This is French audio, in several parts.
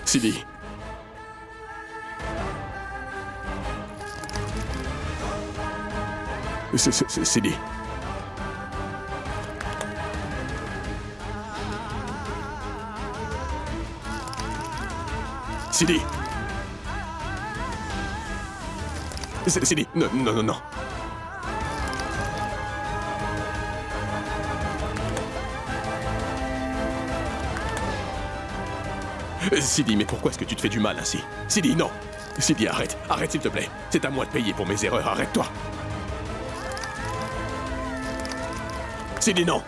Sidi. Sidi. Sidi. Sidi, non, non, non, non. Sidi, mais pourquoi est-ce que tu te fais du mal ainsi? Sidi, non. Sidi, arrête. Arrête, s'il te plaît. C'est à moi de payer pour mes erreurs. Arrête-toi. Sidi, non.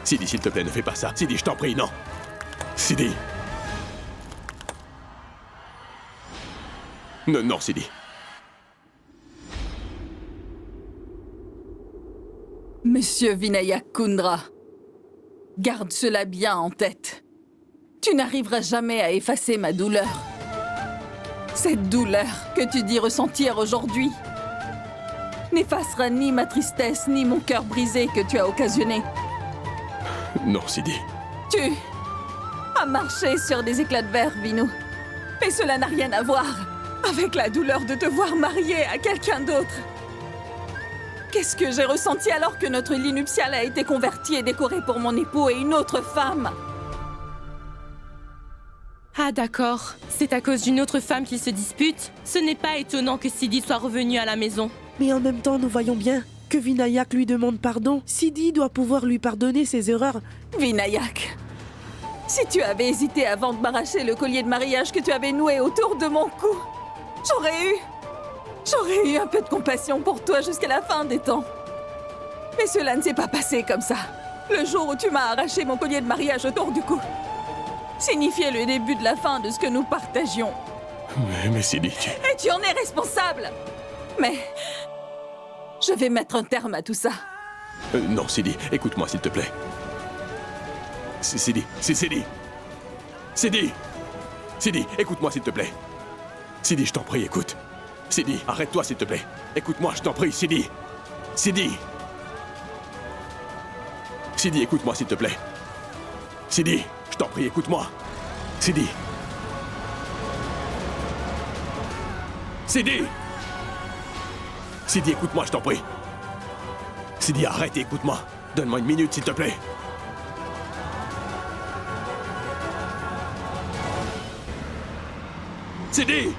Sidi, s'il te plaît, ne fais pas ça. Sidi, je t'en prie, non. Sidi. Non, non, Sidi. Monsieur Vinayak Kundra, garde cela bien en tête. Tu n'arriveras jamais à effacer ma douleur. Cette douleur que tu dis ressentir aujourd'hui n'effacera ni ma tristesse, ni mon cœur brisé que tu as occasionné. Non, Sidi. Tu as marché sur des éclats de verre, Vinu. Mais cela n'a rien à voir avec la douleur de te voir marié à quelqu'un d'autre. Qu'est-ce que j'ai ressenti alors que notre lit nuptial a été converti et décoré pour mon époux et une autre femme? Ah d'accord, c'est à cause d'une autre femme qu'ils se disputent. Ce n'est pas étonnant que Sidi soit revenu à la maison. Mais en même temps, nous voyons bien que Vinayak lui demande pardon. Sidi doit pouvoir lui pardonner ses erreurs. Vinayak, si tu avais hésité avant de m'arracher le collier de mariage que tu avais noué autour de mon cou, j'aurais eu un peu de compassion pour toi jusqu'à la fin des temps. Mais cela ne s'est pas passé comme ça. Le jour où tu m'as arraché mon collier de mariage autour du cou signifiait le début de la fin de ce que nous partagions. Mais Sidi, tu... Et tu en es responsable. Mais je vais mettre un terme à tout ça. non, Sidi, écoute-moi, s'il te plaît. Sidi, Sidi. Sidi. Sidi, écoute-moi, s'il te plaît. Sidi, je t'en prie, écoute. Sidi, arrête-toi, s'il te plaît. Écoute-moi, je t'en prie, Sidi. Sidi. Sidi, écoute-moi, s'il te plaît. Sidi, je t'en prie, écoute-moi. Sidi. Sidi. Sidi, écoute-moi, je t'en prie. Sidi, arrête et écoute-moi. Donne-moi une minute, s'il te plaît. Sidi.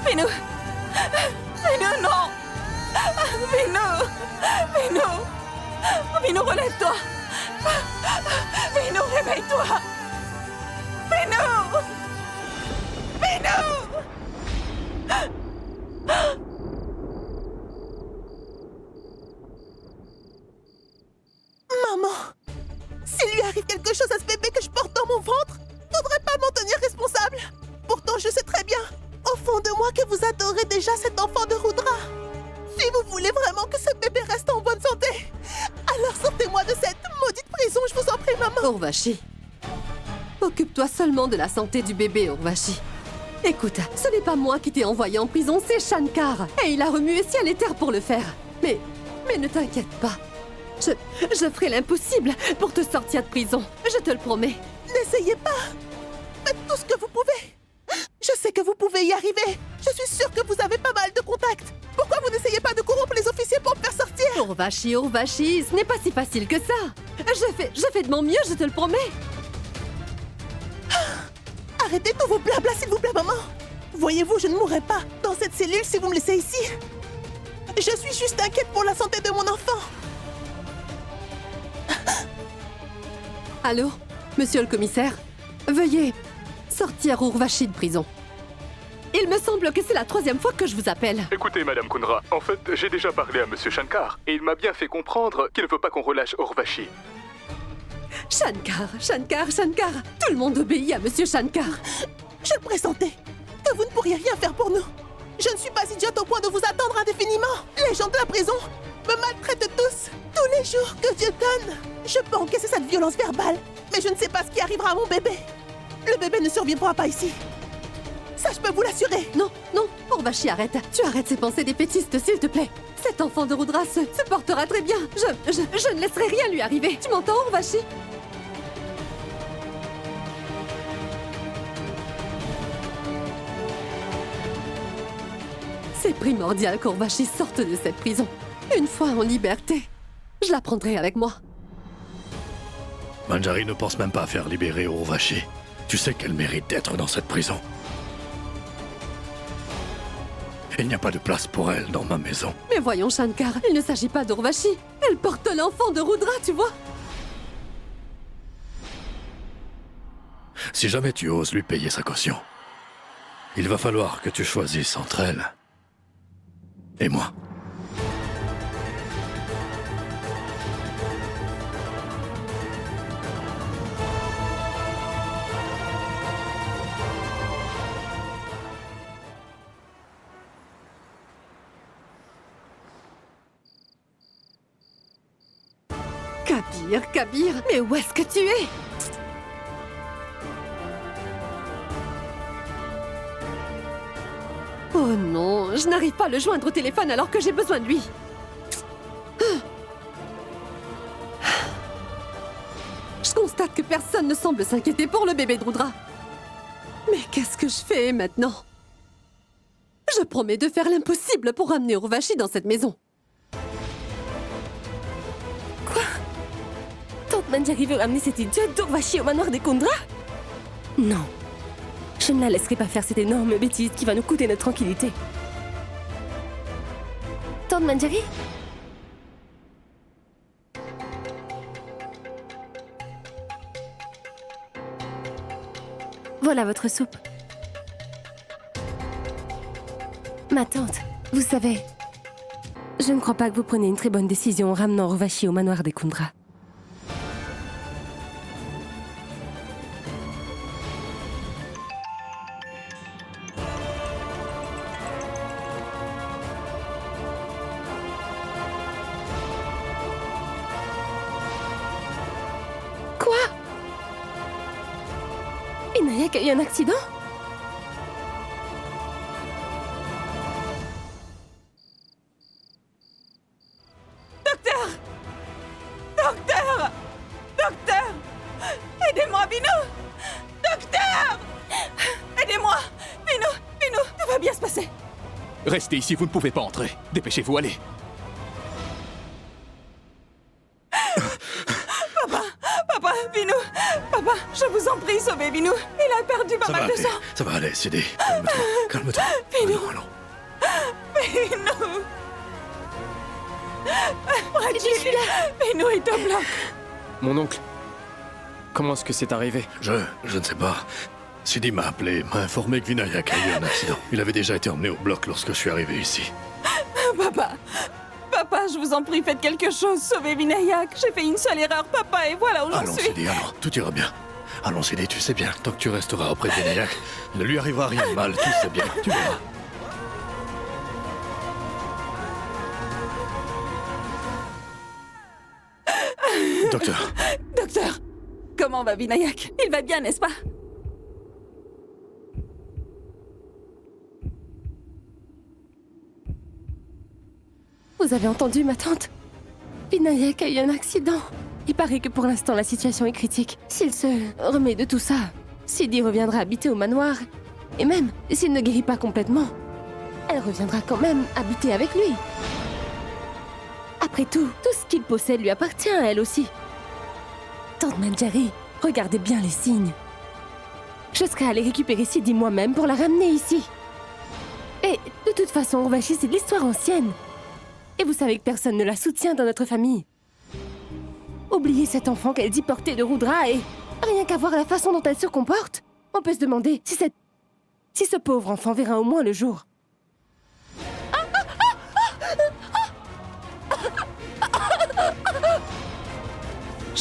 Vinu, non! Vinu, relève-toi! Vinu, réveille-toi! Vinu! Maman, s'il lui arrive quelque chose à ce bébé que je porte dans mon ventre, faudrait pas m'en tenir responsable. Pourtant, je sais très bien, au fond de moi, que vous adorez déjà cet enfant de Rudra. Si vous voulez vraiment que ce bébé reste en bonne santé, alors sortez-moi de cette maudite prison, je vous en prie, maman. Urvashi, occupe-toi seulement de la santé du bébé, Urvashi. Écoute, ce n'est pas moi qui t'ai envoyé en prison, c'est Shankar. Et il a remué ciel et terre pour le faire. Mais ne t'inquiète pas. Je ferai l'impossible pour te sortir de prison. Je te le promets. N'essayez pas. Faites tout ce que vous pouvez. Je sais que vous pouvez y arriver. Je suis sûre que vous avez pas mal de contacts. Pourquoi vous n'essayez pas de corrompre les officiers pour me faire sortir? Urvashi, ce n'est pas si facile que ça. Je fais de mon mieux, je te le promets. Arrêtez tous vos blablas, s'il vous plaît, maman. Voyez-vous, je ne mourrai pas dans cette cellule si vous me laissez ici. Je suis juste inquiète pour la santé de mon enfant. Allô, monsieur le commissaire? Veuillez sortir Urvashi de prison. Il me semble que c'est la 3e fois que je vous appelle. Écoutez, Madame Kundra, en fait, j'ai déjà parlé à Monsieur Shankar et il m'a bien fait comprendre qu'il ne veut pas qu'on relâche Urvashi. Shankar. Tout le monde obéit à Monsieur Shankar. Je le pressentais que vous ne pourriez rien faire pour nous. Je ne suis pas idiote au point de vous attendre indéfiniment. Les gens de la prison me maltraitent tous les jours que Dieu donne. Je peux encaisser cette violence verbale, mais je ne sais pas ce qui arrivera à mon bébé. Le bébé ne survivra pas ici. Ça, je peux vous l'assurer. Non, Urvashi, arrête. Tu arrêtes ces pensées défaitistes, s'il te plaît. Cet enfant de Rudra se portera très bien. Je ne laisserai rien lui arriver. Tu m'entends, Urvashi? C'est primordial qu'Urvashi sorte de cette prison. Une fois en liberté, je la prendrai avec moi. Manjari ne pense même pas à faire libérer Urvashi. Tu sais qu'elle mérite d'être dans cette prison. Il n'y a pas de place pour elle dans ma maison. Mais voyons, Shankar, il ne s'agit pas d'Urvashi. Elle porte l'enfant de Rudra, tu vois. Si jamais tu oses lui payer sa caution, il va falloir que tu choisisses entre elle et moi. Kabir, mais où est-ce que tu es? Oh non, je n'arrive pas à le joindre au téléphone alors que j'ai besoin de lui. Je constate que personne ne semble s'inquiéter pour le bébé de Rudra. Mais qu'est-ce que je fais maintenant? Je promets de faire l'impossible pour ramener Urvashi dans cette maison. Tante Manjari veut ramener cette idiote d'Urvashi au manoir des Kundra? Non. Je ne la laisserai pas faire cette énorme bêtise qui va nous coûter notre tranquillité. Tante Manjari? Voilà votre soupe. Ma tante, vous savez, je ne crois pas que vous preniez une très bonne décision en ramenant Urvashi au manoir des Kundra. Vinayak a eu un accident? Docteur! Aidez-moi, Vino! Docteur! Aidez-moi! Vino, tout va bien se passer. Restez ici, vous ne pouvez pas entrer. Dépêchez-vous, allez. Papa, Vino! Papa, je vous en prie, sauvez Vino! Il a perdu pas mal de sang! Ça va aller, Sidi. Calme-toi. Vino! Allons. Vino! Je suis là! Vino est au bloc! Mon oncle, comment est-ce que c'est arrivé? Je ne sais pas. Sidi m'a appelé, m'a informé que Vinayak a eu un accident. Il avait déjà été emmené au bloc lorsque je suis arrivé ici. Papa, je vous en prie, faites quelque chose, sauvez Vinayak. J'ai fait une seule erreur, papa, et voilà où j'en Allons, suis. Sidi, allons, tout ira bien. Allons, Sidi, tu sais bien, tant que tu resteras auprès de Vinayak, ne lui arrivera rien de mal, tu sais bien, tu verras. Docteur, comment va Vinayak? Il va bien, n'est-ce pas? Vous avez entendu, ma tante? Vinayak a eu un accident. Il paraît que pour l'instant, la situation est critique. S'il se remet de tout ça, Sidi reviendra habiter au manoir. Et même, s'il ne guérit pas complètement, elle reviendra quand même habiter avec lui. Après tout ce qu'il possède lui appartient à elle aussi. Tante Manjari, regardez bien les signes. Je serai allée récupérer Sidi moi-même pour la ramener ici. Et de toute façon, Urvashi, c'est de l'histoire ancienne. Et vous savez que personne ne la soutient dans notre famille. Oubliez cet enfant qu'elle dit porter de Rudra et rien qu'à voir la façon dont elle se comporte, on peut se demander si ce pauvre enfant verra au moins le jour.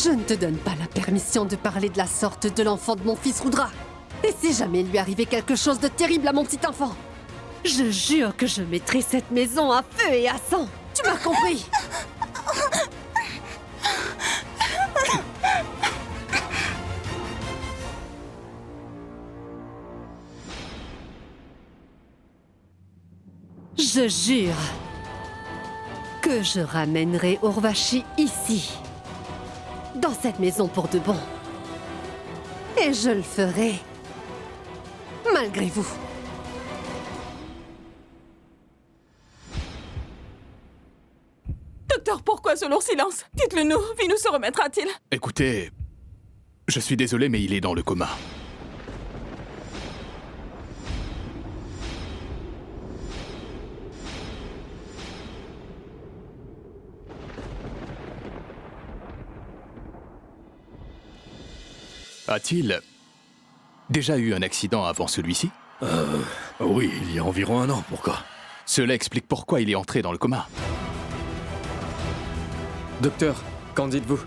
Je ne te donne pas la permission de parler de la sorte de l'enfant de mon fils Rudra. Et si jamais il lui arrivait quelque chose de terrible à mon petit enfant, je jure que je mettrai cette maison à feu et à sang. Tu m'as compris? Je jure que je ramènerai Urvashi ici, dans cette maison pour de bon. Et je le ferai, malgré vous. Docteur, pourquoi ce lourd silence? Dites-le-nous, Vinu se remettra-t-il? Écoutez, je suis désolé, mais il est dans le coma. A-t-il déjà eu un accident avant celui-ci? Oui, il y a environ 1 an, pourquoi? Cela explique pourquoi il est entré dans le coma. Docteur, qu'en dites-vous?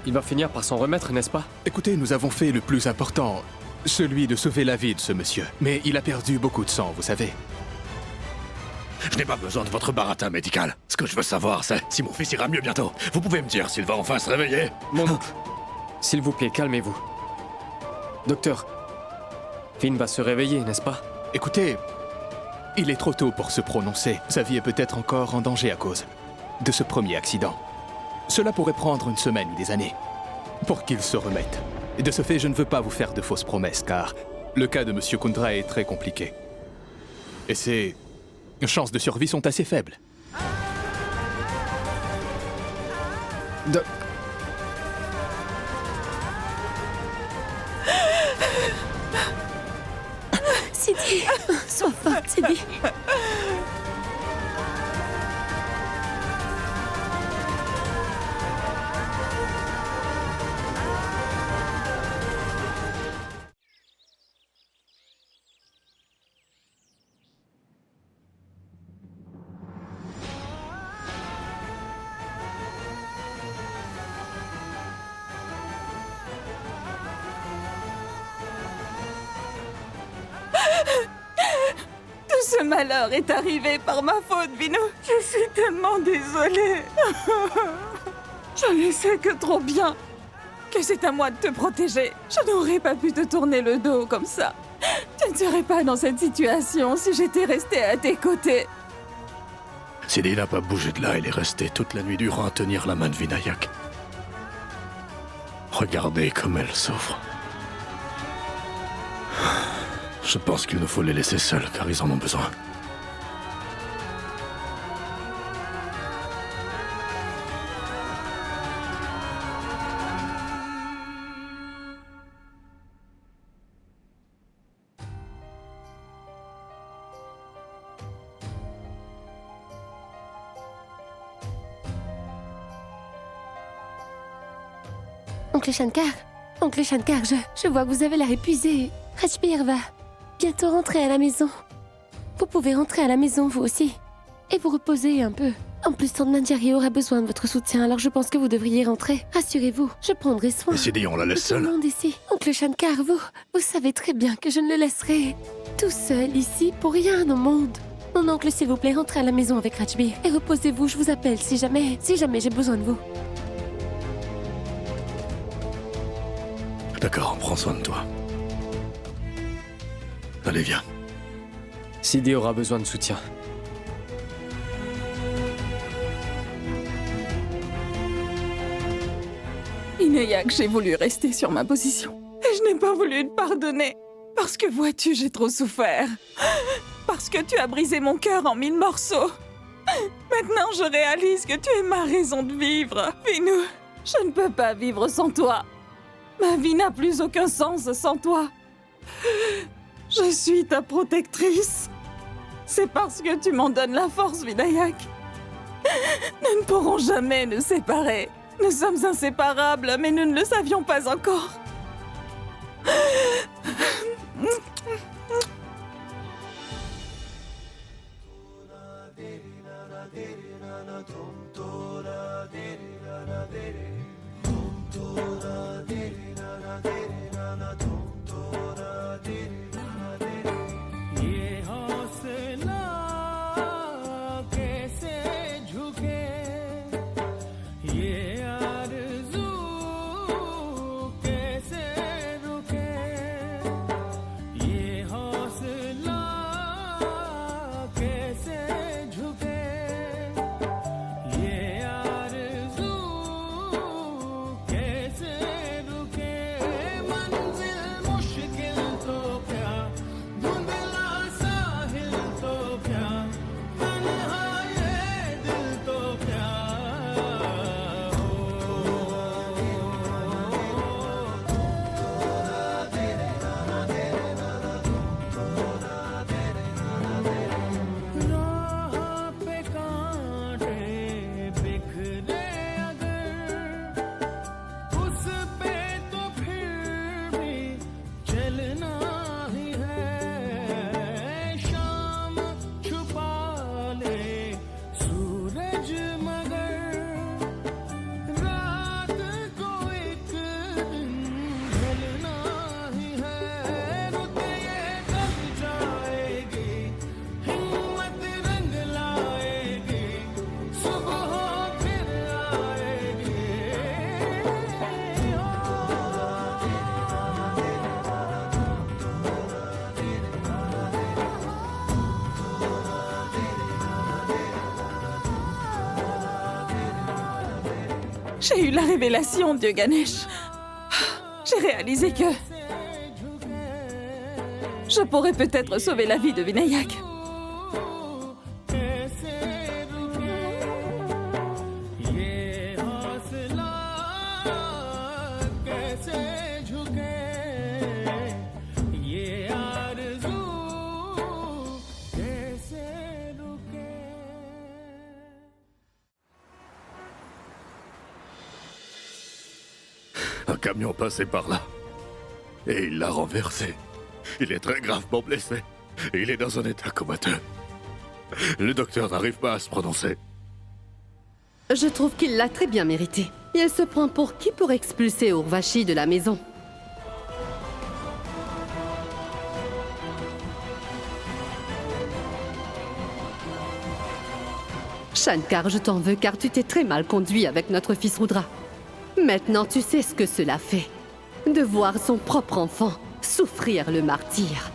Il va finir par s'en remettre, n'est-ce pas? Écoutez, nous avons fait le plus important, celui de sauver la vie de ce monsieur. Mais il a perdu beaucoup de sang, vous savez. Je n'ai pas besoin de votre baratin médical. Ce que je veux savoir, c'est si mon fils ira mieux bientôt. Vous pouvez me dire s'il va enfin se réveiller? Mon oncle, s'il vous plaît, calmez-vous. Docteur, Vin va se réveiller, n'est-ce pas? Écoutez, il est trop tôt pour se prononcer. Sa vie est peut-être encore en danger à cause de ce premier accident. Cela pourrait prendre 1 semaine ou des années pour qu'il se remette. Et de ce fait, je ne veux pas vous faire de fausses promesses, car le cas de Monsieur Kundra est très compliqué. Et ses chances de survie sont assez faibles. Sidi, sois forte, Sidi. Tout ce malheur est arrivé par ma faute, Vinu. Je suis tellement désolée. Je ne sais que trop bien que c'est à moi de te protéger. Je n'aurais pas pu te tourner le dos comme ça. Tu ne serais pas dans cette situation si j'étais restée à tes côtés. Sidi n'a pas bougé de là, il est resté toute la nuit durant à tenir la main de Vinayak. Regardez comme elle souffre. Je pense qu'il nous faut les laisser seuls, car ils en ont besoin. Oncle Shankar, je vois que vous avez l'air épuisé. Rajbir va bientôt rentrer à la maison. Vous pouvez rentrer à la maison, vous aussi, et vous reposer un peu. En plus, Tante Manjari aura besoin de votre soutien, alors je pense que vous devriez rentrer. Rassurez-vous, je prendrai soin Et Sidi, on la laisse de tout le seule? monde ici. Oncle Shankar, vous savez très bien que je ne le laisserai tout seul ici pour rien au monde. Mon oncle, s'il vous plaît, rentrez à la maison avec Rajbir et reposez-vous, je vous appelle si jamais j'ai besoin de vous. D'accord, prends soin de toi. Allez, viens. Sidi aura besoin de soutien. Vinayak, j'ai voulu rester sur ma position. Et je n'ai pas voulu te pardonner. Parce que, vois-tu, j'ai trop souffert. Parce que tu as brisé mon cœur en 1000 morceaux. Maintenant, je réalise que tu es ma raison de vivre. Vinu, je ne peux pas vivre sans toi. Ma vie n'a plus aucun sens sans toi. Je suis ta protectrice. C'est parce que tu m'en donnes la force, Vinayak. Nous ne pourrons jamais nous séparer. Nous sommes inséparables, mais nous ne le savions pas encore. J'ai eu la révélation, Dieu Ganesh. J'ai réalisé que... je pourrais peut-être sauver la vie de Vinayak. Un camion passait par là. Et il l'a renversé. Il est très gravement blessé. Et il est dans un état comateux. Le docteur n'arrive pas à se prononcer. Je trouve qu'il l'a très bien mérité. Il se prend pour qui pour expulser Urvashi de la maison? Shankar, je t'en veux car tu t'es très mal conduit avec notre fils Rudra. Maintenant, tu sais ce que cela fait. De voir son propre enfant souffrir le martyre.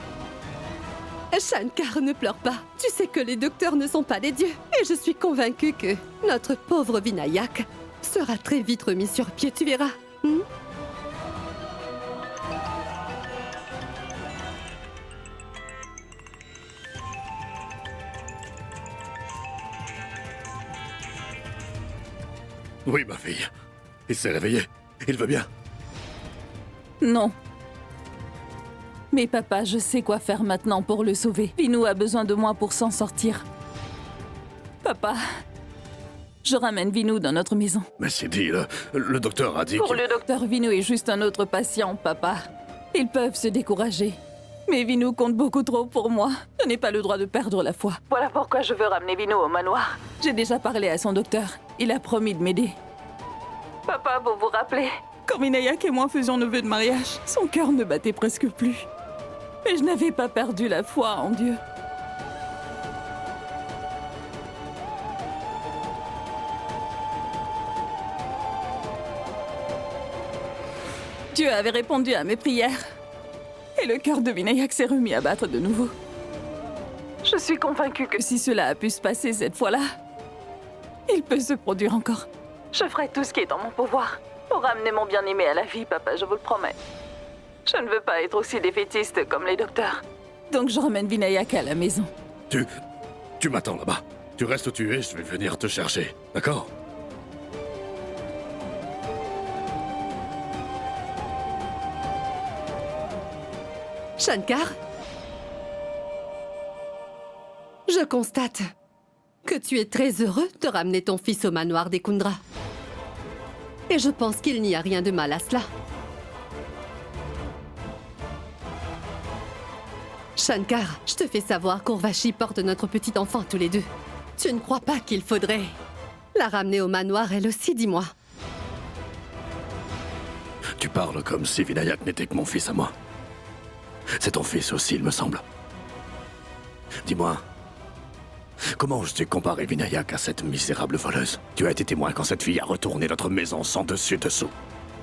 Shankar, ne pleure pas. Tu sais que les docteurs ne sont pas des dieux. Et je suis convaincue que notre pauvre Vinayak sera très vite remis sur pied, tu verras. Oui, ma fille. Il s'est réveillé. Il va bien. Non. Mais papa, je sais quoi faire maintenant pour le sauver. Vinu a besoin de moi pour s'en sortir. Papa, je ramène Vinu dans notre maison. Mais Sidi, le docteur a dit Pour le docteur, Vinu est juste un autre patient, papa. Ils peuvent se décourager. Mais Vinu compte beaucoup trop pour moi. Je n'ai pas le droit de perdre la foi. Voilà pourquoi je veux ramener Vinu au manoir. J'ai déjà parlé à son docteur. Il a promis de m'aider. Papa, vous vous rappelez, quand Vinayak et moi faisions nos vœux de mariage, son cœur ne battait presque plus. Mais je n'avais pas perdu la foi en Dieu. Dieu avait répondu à mes prières. Et le cœur de Vinayak s'est remis à battre de nouveau. Je suis convaincue que si cela a pu se passer cette fois-là, il peut se produire encore. Je ferai tout ce qui est en mon pouvoir pour ramener mon bien-aimé à la vie, papa, je vous le promets. Je ne veux pas être aussi défaitiste comme les docteurs. Donc je ramène Vinayak à la maison. Tu m'attends là-bas. Tu restes où tu es, je vais venir te chercher. D'accord? Shankar? Je constate que tu es très heureux de ramener ton fils au manoir des Kundra. Et je pense qu'il n'y a rien de mal à cela. Shankar, je te fais savoir qu'Urvashi porte notre petit enfant tous les deux. Tu ne crois pas qu'il faudrait la ramener au manoir elle aussi, dis-moi? Tu parles comme si Vinayak n'était que mon fils à moi. C'est ton fils aussi, il me semble. Dis-moi, comment oses-tu comparer Vinayak à cette misérable voleuse? Tu as été témoin quand cette fille a retourné notre maison sans dessus-dessous.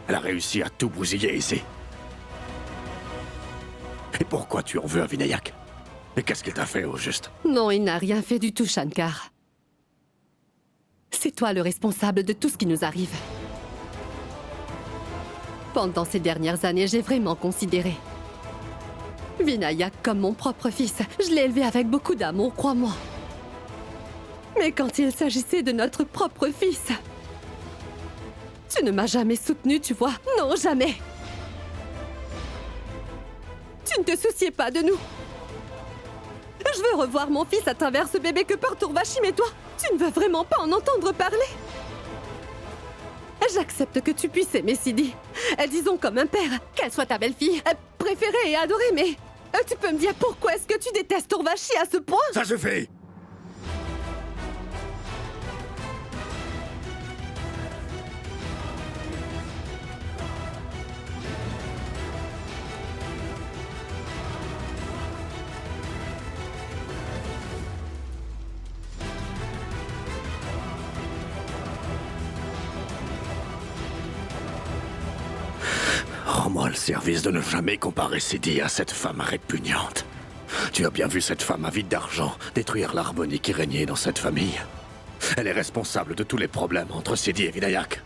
Elle a réussi à tout bousiller ici. Et pourquoi tu en veux à Vinayak? Et qu'est-ce qu'il t'a fait au juste? Non, il n'a rien fait du tout, Shankar. C'est toi le responsable de tout ce qui nous arrive. Pendant ces dernières années, j'ai vraiment considéré Vinayak comme mon propre fils. Je l'ai élevé avec beaucoup d'amour, crois-moi. Mais quand il s'agissait de notre propre fils, tu ne m'as jamais soutenu, tu vois. Non, jamais. Tu ne te souciais pas de nous. Je veux revoir mon fils à travers ce bébé que porte Urvashi, mais toi, tu ne veux vraiment pas en entendre parler. J'accepte que tu puisses aimer Sidi. Disons comme un père, qu'elle soit ta belle-fille. préféré et adoré, mais... tu peux me dire pourquoi est-ce que tu détestes Urvashi à ce point? Ça suffit! Rends-moi le service de ne jamais comparer Sidi à cette femme répugnante. Tu as bien vu cette femme avide d'argent détruire l'harmonie qui régnait dans cette famille. Elle est responsable de tous les problèmes entre Sidi et Vinayak.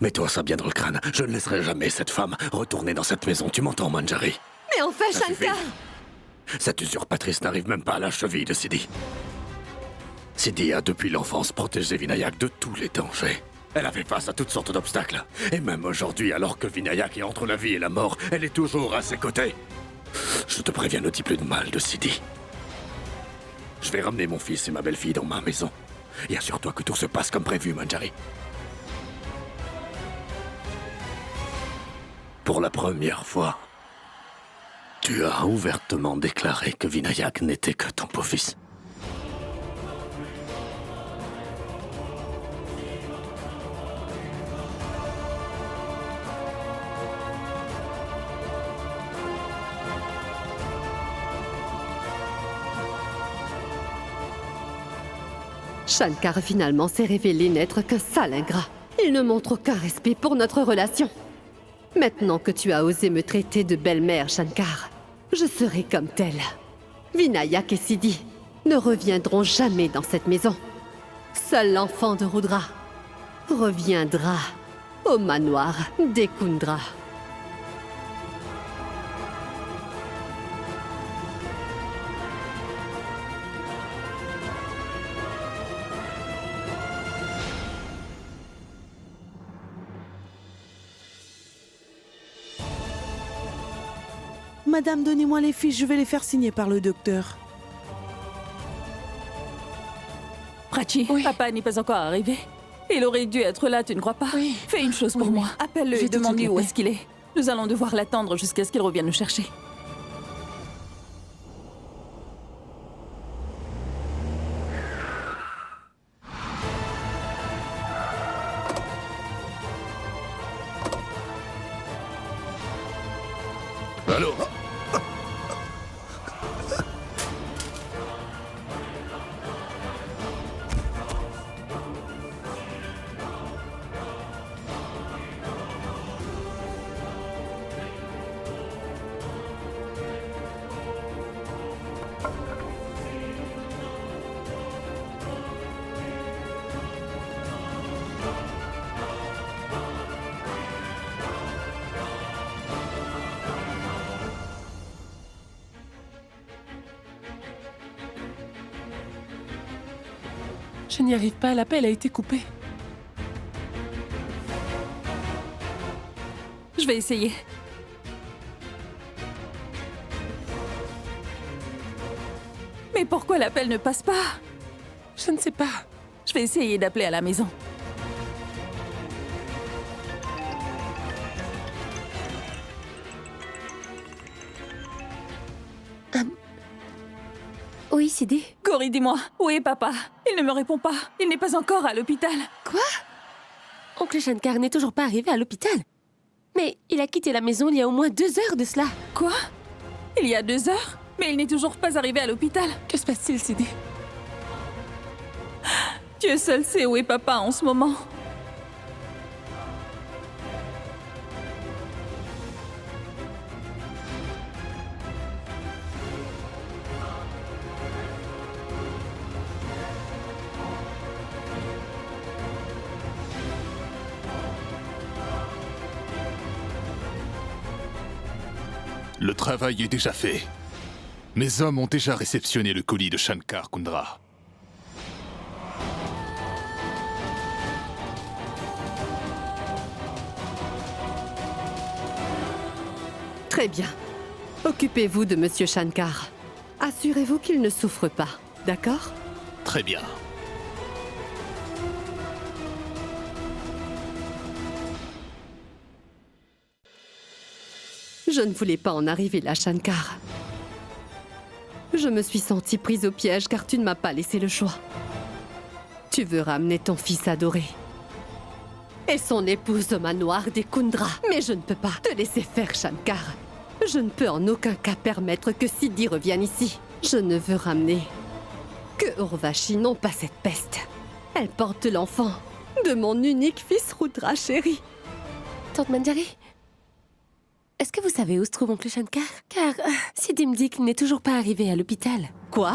Mets-toi ça bien dans le crâne. Je ne laisserai jamais cette femme retourner dans cette maison. Tu m'entends, Manjari? Mais enfin, Ça suffit. Shankar! Cette usurpatrice n'arrive même pas à la cheville de Sidi. Sidi a depuis l'enfance protégé Vinayak de tous les dangers. Elle a fait face à toutes sortes d'obstacles. Et même aujourd'hui, alors que Vinayak est entre la vie et la mort, elle est toujours à ses côtés. Je te préviens, ne dis plus de mal de Sidi. Je vais ramener mon fils et ma belle-fille dans ma maison. Et assure-toi que tout se passe comme prévu, Manjari. Pour la première fois, tu as ouvertement déclaré que Vinayak n'était que ton beau-fils. Shankar finalement s'est révélé n'être qu'un sale ingrat. Il ne montre aucun respect pour notre relation. Maintenant que tu as osé me traiter de belle-mère, Shankar, je serai comme telle. Vinayak et Sidi ne reviendront jamais dans cette maison. Seul l'enfant de Rudra reviendra au manoir des Kundra. Madame, donnez-moi les fiches, je vais les faire signer par le docteur. Prachi, papa n'est pas encore arrivé. Il aurait dû être là, tu ne crois pas? Oui. Fais une chose pour moi. Appelle-le Je et vais tout de demande-lui suite où l'appeler. est-ce qu'il est. Nous allons devoir l'attendre jusqu'à ce qu'il revienne nous chercher. Allô? Je n'y arrive pas, l'appel a été coupé. Je vais essayer. Mais pourquoi l'appel ne passe pas? Je ne sais pas. Je vais essayer d'appeler à la maison. Oui, Sidi. Cory, dis-moi, où est papa? Il ne me répond pas. Il n'est pas encore à l'hôpital. Quoi? Oncle Shankar n'est toujours pas arrivé à l'hôpital. Mais il a quitté la maison il y a au moins 2 heures de cela. Quoi? Il y a 2 heures? Mais il n'est toujours pas arrivé à l'hôpital. Que se passe-t-il, Sidi? Dieu seul sait où est papa en ce moment. Le travail est déjà fait. Mes hommes ont déjà réceptionné le colis de Shankar Kundra. Très bien. Occupez-vous de Monsieur Shankar. Assurez-vous qu'il ne souffre pas, d'accord? Très bien. Je ne voulais pas en arriver là, Shankar. Je me suis sentie prise au piège car tu ne m'as pas laissé le choix. Tu veux ramener ton fils adoré et son épouse au manoir des Kundra. Mais je ne peux pas te laisser faire, Shankar. Je ne peux en aucun cas permettre que Siddhi revienne ici. Je ne veux ramener que Urvashi, non pas cette peste. Elle porte l'enfant de mon unique fils Rudra, chéri. Tante Manjari, est-ce que vous savez où se trouve oncle Shankar? Car Siddhi me dit qu'il n'est toujours pas arrivé à l'hôpital. Quoi?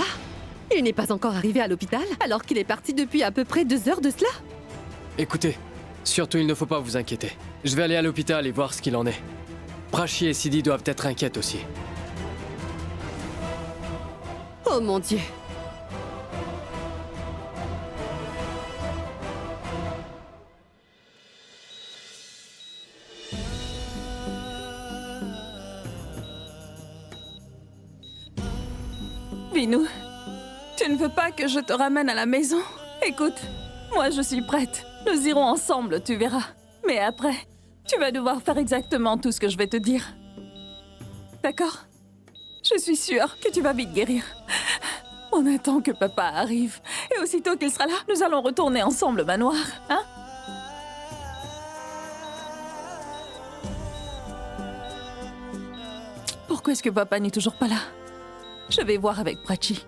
Il n'est pas encore arrivé à l'hôpital alors qu'il est parti depuis à peu près 2 heures de cela? Écoutez, surtout il ne faut pas vous inquiéter. Je vais aller à l'hôpital et voir ce qu'il en est. Prachi et Siddhi doivent être inquiètes aussi. Oh mon Dieu! Vinu, tu ne veux pas que je te ramène à la maison? Écoute, moi je suis prête. Nous irons ensemble, tu verras. Mais après, tu vas devoir faire exactement tout ce que je vais te dire. D'accord? Je suis sûre que tu vas vite guérir. On attend que papa arrive. Et aussitôt qu'il sera là, nous allons retourner ensemble au manoir, hein? Pourquoi est-ce que papa n'est toujours pas là? Je vais voir avec Prachi.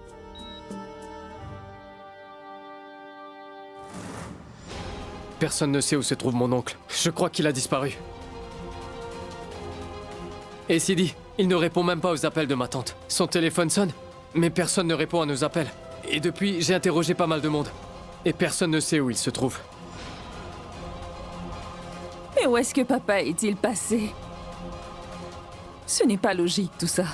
Personne ne sait où se trouve mon oncle. Je crois qu'il a disparu. Et Siddhi, il ne répond même pas aux appels de ma tante. Son téléphone sonne, mais personne ne répond à nos appels. Et depuis, j'ai interrogé pas mal de monde. Et personne ne sait où il se trouve. Et où est-ce que papa est-il passé? Ce n'est pas logique, tout ça.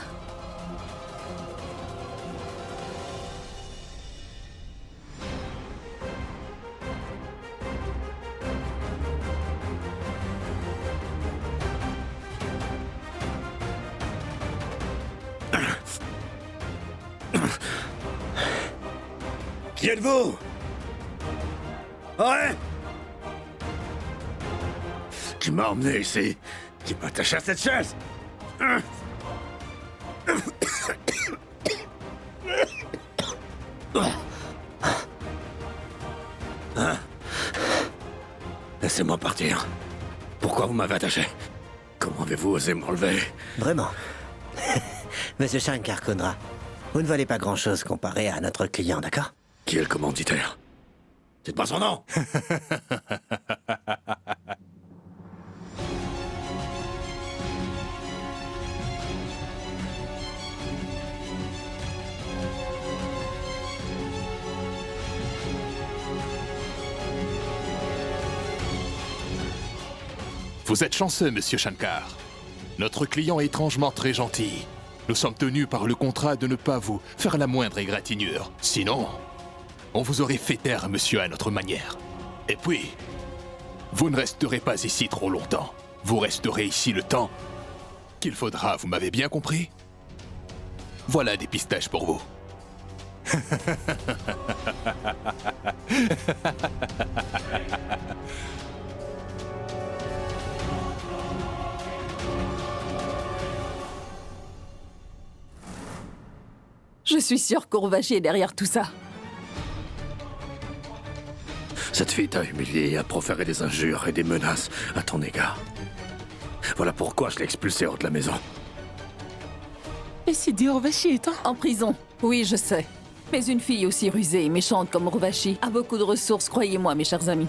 Qui êtes-vous? Ouais? Qui m'a emmené ici? Qui m'a attaché à cette chaise? Laissez-moi partir. Pourquoi vous m'avez attaché? Comment avez-vous osé m'enlever? Vraiment? Monsieur Shankar Kundra, vous ne valez pas grand-chose comparé à notre client, d'accord? Qui est le commanditaire? Dites pas son nom. Vous êtes chanceux, monsieur Shankar. Notre client est étrangement très gentil. Nous sommes tenus par le contrat de ne pas vous faire la moindre égratignure. Sinon, on vous aurait fait taire, monsieur, à notre manière. Et puis, vous ne resterez pas ici trop longtemps. Vous resterez ici le temps qu'il faudra, vous m'avez bien compris? Voilà des pistaches pour vous. Je suis sûre qu'Urvashi est derrière tout ça. Cette fille t'a humilié et a proféré des injures et des menaces à ton égard. Voilà pourquoi je l'ai expulsée hors de la maison. Et Siddhi Urvashi est En prison, oui, je sais. Mais une fille aussi rusée et méchante comme Urvashi a beaucoup de ressources, croyez-moi, mes chers amis.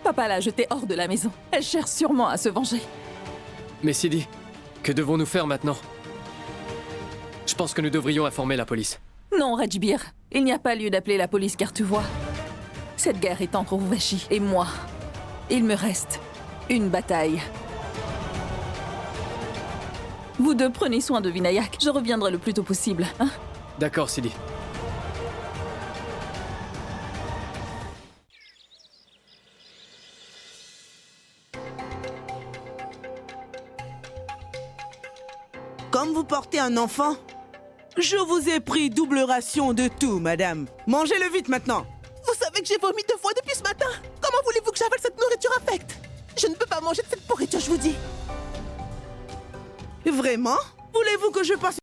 Papa l'a jetée hors de la maison. Elle cherche sûrement à se venger. Mais Siddhi, que devons-nous faire maintenant? Je pense que nous devrions informer la police. Non, Rajbir, il n'y a pas lieu d'appeler la police car tu vois, cette guerre est entre Urvashi et moi. Il me reste une bataille. Vous deux prenez soin de Vinayak. Je reviendrai le plus tôt possible, hein? D'accord, Siddhi. Comme vous portez un enfant, je vous ai pris double ration de tout, madame. Mangez-le vite maintenant. Vous savez que j'ai vomi 2 fois depuis ce matin. Comment voulez-vous que j'avale cette nourriture infecte? Je ne peux pas manger de cette pourriture, je vous dis. Vraiment? Voulez-vous que je passe